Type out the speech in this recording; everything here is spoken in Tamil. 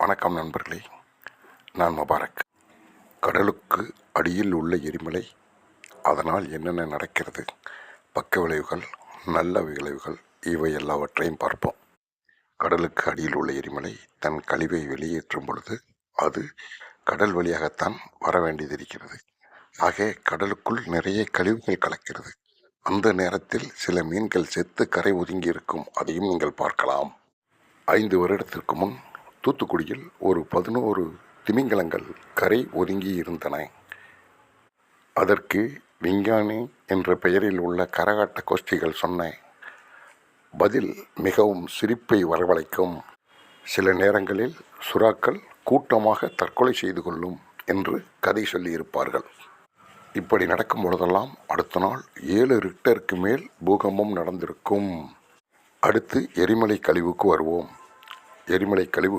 வணக்கம் நண்பர்களே, நான் முபாரக். கடலுக்கு அடியில் உள்ள எரிமலை, அதனால் என்னென்ன நடக்கிறது, பக்க விளைவுகள், நல்ல விளைவுகள், இவை எல்லாவற்றையும் பார்ப்போம். கடலுக்கு அடியில் உள்ள எரிமலை தன் கழிவை வெளியேற்றும் பொழுது அது கடல் வழியாகத்தான் வர வேண்டியது இருக்கிறது. ஆக கடலுக்குள் நிறைய கழிவுகள் கலக்கிறது. அந்த நேரத்தில் சில மீன்கள் செத்து கரை ஒதுங்கி இருக்கும், அதையும் நீங்கள் பார்க்கலாம். 5 வருடத்திற்கு முன் தூத்துக்குடியில் ஒரு 11 திமிங்கலங்கள் கரை ஒதுங்கி இருந்தன. அதற்கு விஞ்ஞானி என்ற பெயரில் உள்ள கரகாட்ட கோஷ்டிகள் சொன்ன பதில் மிகவும் சிரிப்பை வரவழைக்கும். சில நேரங்களில் சுறாக்கள் கூட்டமாக தற்கொலை செய்து கொள்ளும் என்று கதை சொல்லியிருப்பார்கள். இப்படி நடக்கும் பொழுதெல்லாம் அடுத்த நாள் 7 ரிக்டருக்கு மேல் பூகம்பம் நடந்திருக்கும். அடுத்து எரிமலை கழிவுக்கு வருவோம். எரிமலை கழிவு